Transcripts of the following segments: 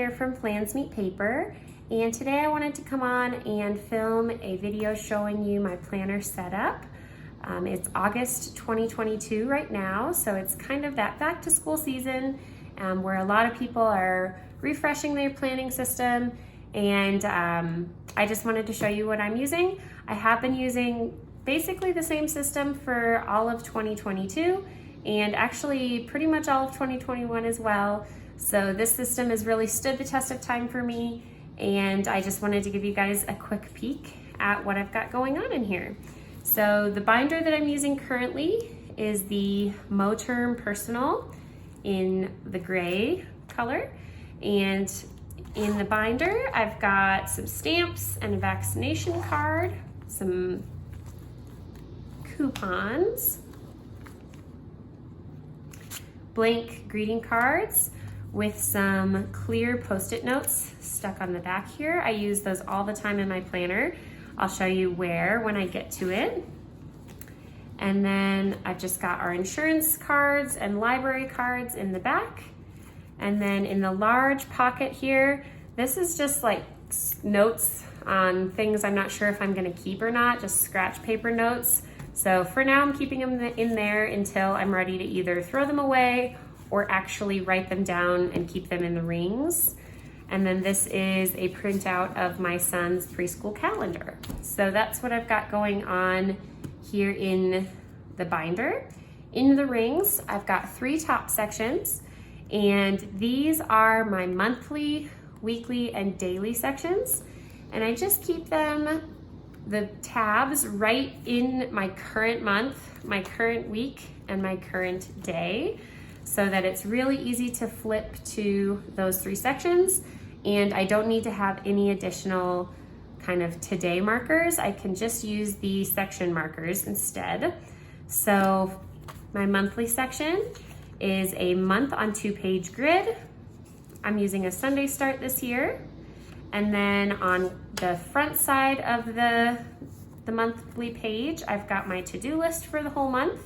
here from Plans Meet Paper, and today I wanted to come on and film a video showing you my planner setup. It's August 2022 right now, so it's kind of that back to school season where a lot of people are refreshing their planning system, and I just wanted to show you what I'm using. I have been using basically the same system for all of 2022 and actually pretty much all of 2021 as well. So this system has really stood the test of time for me, and I just wanted to give you guys a quick peek at what I've got going on in here. So the binder that I'm using currently is the Moterm Personal in the gray color, and in the binder I've got some stamps and a vaccination card, some coupons, blank greeting cards with some clear post-it notes stuck on the back here. I use those all the time in my planner. I'll show you where when I get to it. And then I've just got our insurance cards and library cards in the back. And then in the large pocket here, this is just like notes on things I'm not sure if I'm gonna keep or not, just scratch paper notes. So for now I'm keeping them in there until I'm ready to either throw them away or actually write them down and keep them in the rings. And then this is a printout of my son's preschool calendar. So that's what I've got going on here in the binder. In the rings, I've got 3 top sections, and these are my monthly, weekly, and daily sections. And I just keep them, the tabs, right in my current month, my current week, and my current day, so that it's really easy to flip to those 3 sections, and I don't need to have any additional kind of today markers. I can just use the section markers instead. So my monthly section is a month on 2-page grid. I'm using a Sunday start this year. And then on the front side of the monthly page, I've got my to-do list for the whole month.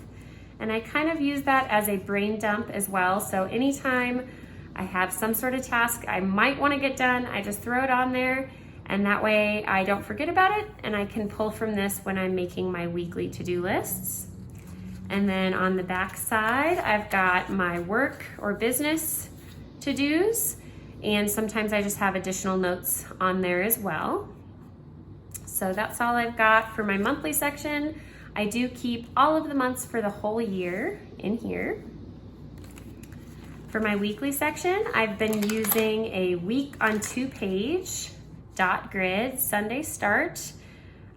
And I kind of use that as a brain dump as well. So anytime I have some sort of task I might want to get done, I just throw it on there, and that way I don't forget about it, and I can pull from this when I'm making my weekly to-do lists. And then on the back side, I've got my work or business to-dos, and sometimes I just have additional notes on there as well. So that's all I've got for my monthly section. I do keep all of the months for the whole year in here. For my weekly section, I've been using a week on 2-page dot grid Sunday start.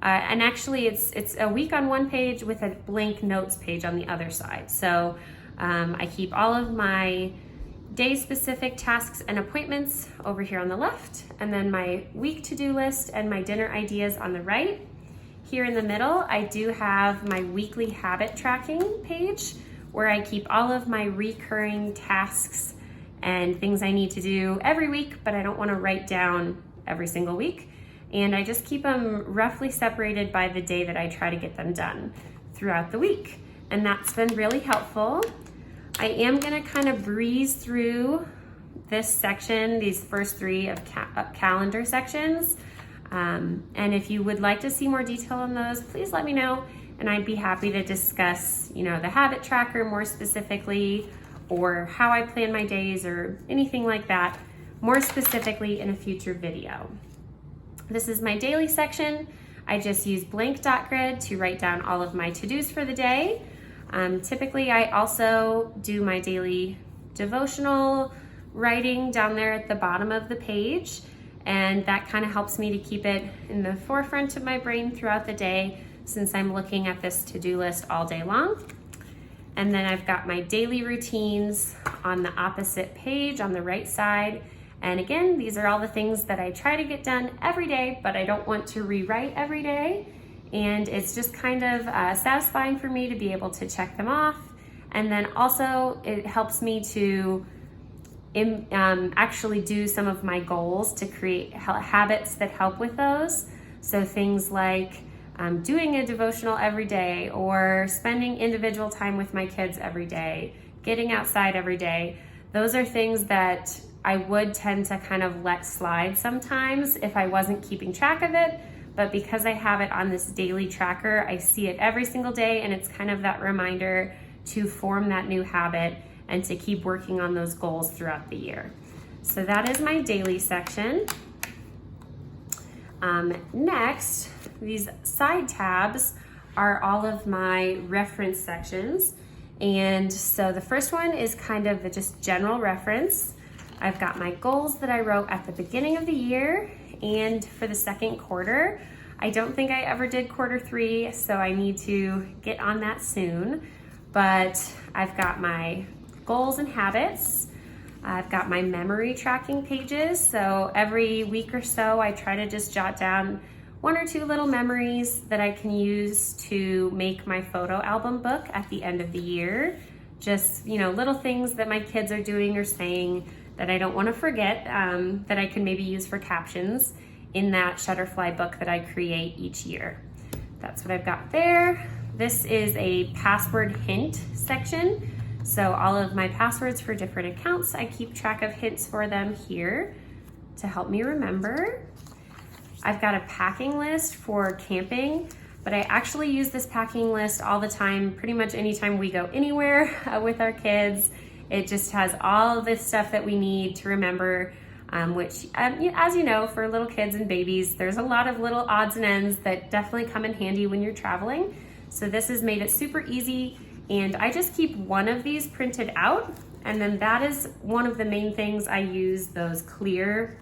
And actually it's a week on 1 page with a blank notes page on the other side. So I keep all of my day-specific tasks and appointments over here on the left, and then my week to-do list and my dinner ideas on the right. Here in the middle, I do have my weekly habit tracking page where I keep all of my recurring tasks and things I need to do every week, but I don't want to write down every single week. And I just keep them roughly separated by the day that I try to get them done throughout the week. And that's been really helpful. I am going to kind of breeze through this section, these first 3 of calendar sections. And if you would like to see more detail on those, please let me know, and I'd be happy to discuss, the habit tracker more specifically, or how I plan my days, or anything like that more specifically in a future video. This is my daily section. I just use blank dot grid to write down all of my to-dos for the day. Typically, I also do my daily devotional writing down there at the bottom of the page, and that kind of helps me to keep it in the forefront of my brain throughout the day, since I'm looking at this to-do list all day long. And then I've got my daily routines on the opposite page on the right side. And again, these are all the things that I try to get done every day, but I don't want to rewrite every day. And it's just kind of satisfying for me to be able to check them off. And then also it helps me to actually do some of my goals to create habits that help with those. So things like doing a devotional every day, or spending individual time with my kids every day, getting outside every day. Those are things that I would tend to kind of let slide sometimes if I wasn't keeping track of it, but because I have it on this daily tracker, I see it every single day, and it's kind of that reminder to form that new habit and to keep working on those goals throughout the year. So that is my daily section. Next, these side tabs are all of my reference sections. And so the first one is kind of just general reference. I've got my goals that I wrote at the beginning of the year and for the second quarter. I don't think I ever did quarter 3, so I need to get on that soon. But I've got my goals and habits. I've got my memory tracking pages. So every week or so, I try to just jot down 1 or 2 little memories that I can use to make my photo album book at the end of the year. Just, little things that my kids are doing or saying that I don't want to forget, that I can maybe use for captions in that Shutterfly book that I create each year. That's what I've got there. This is a password hint section. So all of my passwords for different accounts, I keep track of hints for them here to help me remember. I've got a packing list for camping, but I actually use this packing list all the time, pretty much anytime we go anywhere with our kids. It just has all of this stuff that we need to remember, which, as you know, for little kids and babies, there's a lot of little odds and ends that definitely come in handy when you're traveling. So this has made it super easy, and I just keep one of these printed out, and then that is one of the main things I use those clear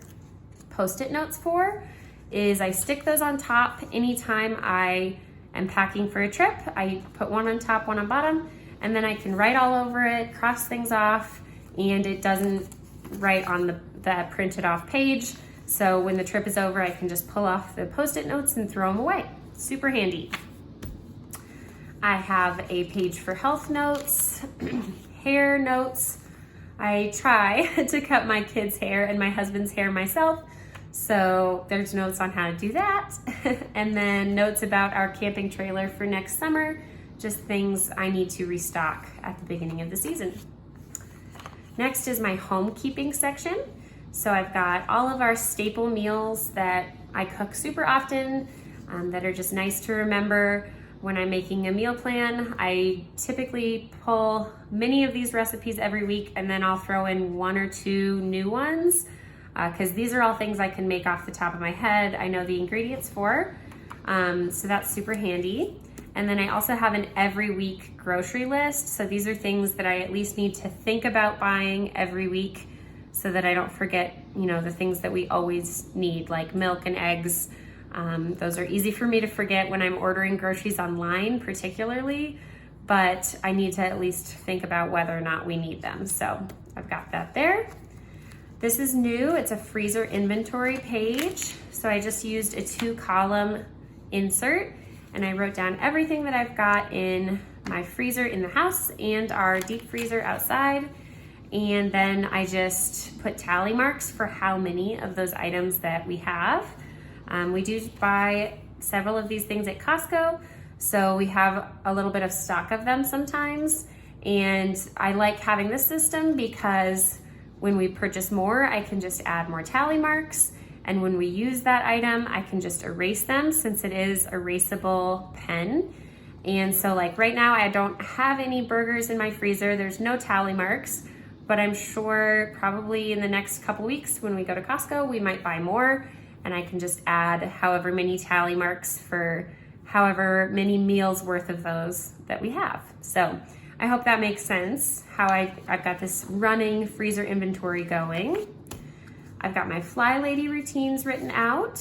Post-it notes for, is I stick those on top anytime I am packing for a trip. I put one on top, one on bottom, and then I can write all over it, cross things off, and it doesn't write on the printed off page. So when the trip is over, I can just pull off the Post-it notes and throw them away. Super handy. I have a page for health notes, hair notes. I try to cut my kids' hair and my husband's hair myself, so there's notes on how to do that. And then notes about our camping trailer for next summer, just things I need to restock at the beginning of the season. Next is my homekeeping section. So I've got all of our staple meals that I cook super often, that are just nice to remember when I'm making a meal plan. I typically pull many of these recipes every week, and then I'll throw in 1 or 2 new ones, because these are all things I can make off the top of my head. I know the ingredients for, so that's super handy. And then I also have an every week grocery list. So these are things that I at least need to think about buying every week so that I don't forget, the things that we always need, like milk and eggs. Those are easy for me to forget when I'm ordering groceries online particularly, but I need to at least think about whether or not we need them. So I've got that there. This is new. It's a freezer inventory page. So I just used a 2-column insert, and I wrote down everything that I've got in my freezer in the house and our deep freezer outside. And then I just put tally marks for how many of those items that we have. We do buy several of these things at Costco, so we have a little bit of stock of them sometimes. And I like having this system because when we purchase more, I can just add more tally marks. And when we use that item, I can just erase them since it is erasable pen. And so like right now, I don't have any burgers in my freezer. There's no tally marks, but I'm sure probably in the next couple weeks when we go to Costco, we might buy more, and I can just add however many tally marks for however many meals worth of those that we have. So I hope that makes sense, how I've got this running freezer inventory going. I've got my Fly Lady routines written out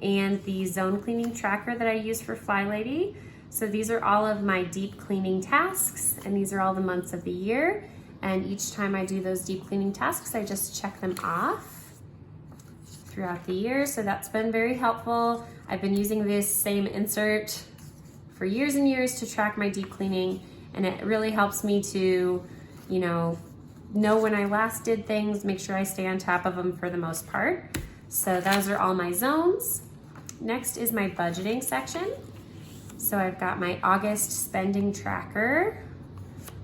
and the zone cleaning tracker that I use for Fly Lady. So these are all of my deep cleaning tasks, and these are all the months of the year. And each time I do those deep cleaning tasks, I just check them off throughout the year. So that's been very helpful. I've been using this same insert for years and years to track my deep cleaning, and it really helps me to, know when I last did things, make sure I stay on top of them for the most part. So those are all my zones. Next is my budgeting section. So I've got my August spending tracker.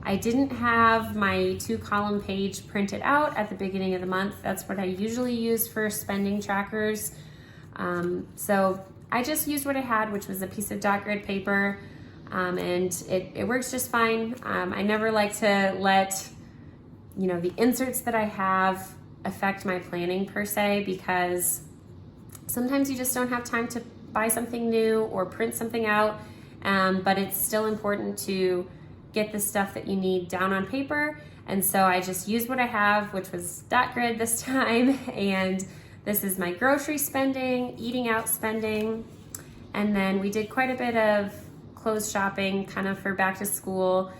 I didn't have my 2-column page printed out at the beginning of the month. That's what I usually use for spending trackers. So I just used what I had, which was a piece of dot grid paper, and it works just fine. I never like to let, the inserts that I have affect my planning per se, because sometimes you just don't have time to buy something new or print something out, but it's still important to get the stuff that you need down on paper. And so I just used what I have, which was dot grid this time, and this is my grocery spending, eating out spending, and then we did quite a bit of clothes shopping kind of for back to school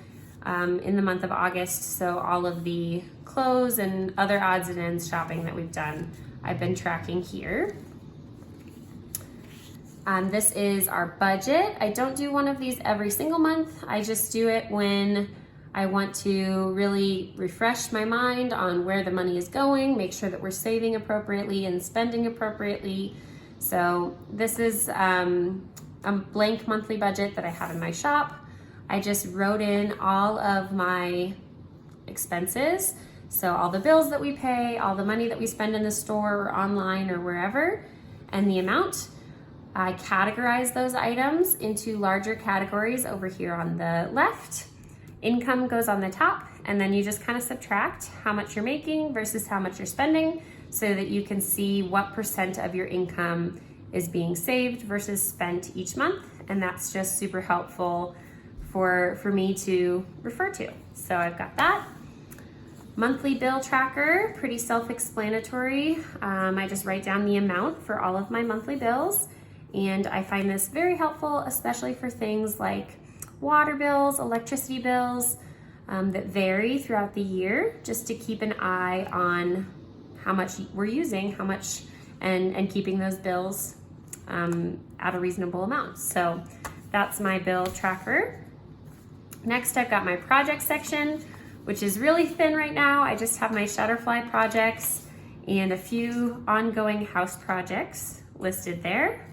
in the month of August. So all of the clothes and other odds and ends shopping that we've done, I've been tracking here. This is our budget. I don't do one of these every single month. I just do it when I want to really refresh my mind on where the money is going, make sure that we're saving appropriately and spending appropriately. So this is a blank monthly budget that I have in my shop. I just wrote in all of my expenses. So all the bills that we pay, all the money that we spend in the store or online or wherever, and the amount. I categorize those items into larger categories over here on the left. Income goes on the top, and then you just kind of subtract how much you're making versus how much you're spending so that you can see what % of your income is being saved versus spent each month. And that's just super helpful for me to refer to. So I've got that. Monthly bill tracker, pretty self-explanatory. I just write down the amount for all of my monthly bills. And I find this very helpful, especially for things like water bills, electricity bills that vary throughout the year, just to keep an eye on how much we're using, how much, and keeping those bills at a reasonable amount. So that's my bill tracker. Next, I've got my project section, which is really thin right now. I just have my Shutterfly projects and a few ongoing house projects listed there.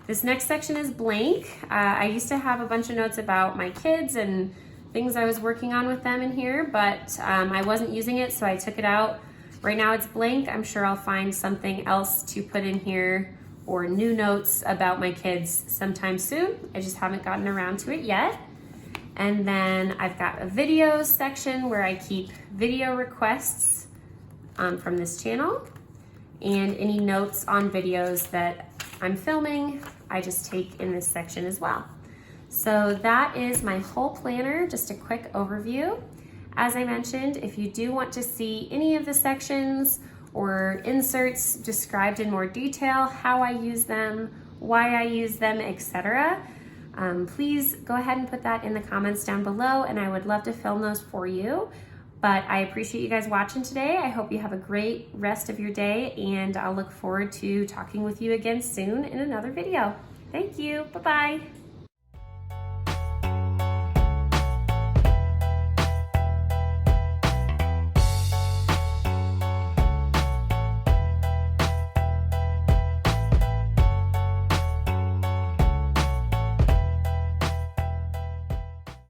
This next section is blank. I used to have a bunch of notes about my kids and things I was working on with them in here, but I wasn't using it, so I took it out. Right now it's blank. I'm sure I'll find something else to put in here or new notes about my kids sometime soon. I just haven't gotten around to it yet. And then I've got a videos section where I keep video requests from this channel, and any notes on videos that I'm filming, I just take in this section as well. So that is my whole planner, just a quick overview. As I mentioned, if you do want to see any of the sections or inserts described in more detail, how I use them, why I use them, etc., please go ahead and put that in the comments down below, and I would love to film those for you. But I appreciate you guys watching today. I hope you have a great rest of your day, and I'll look forward to talking with you again soon in another video. Thank you. Bye-bye.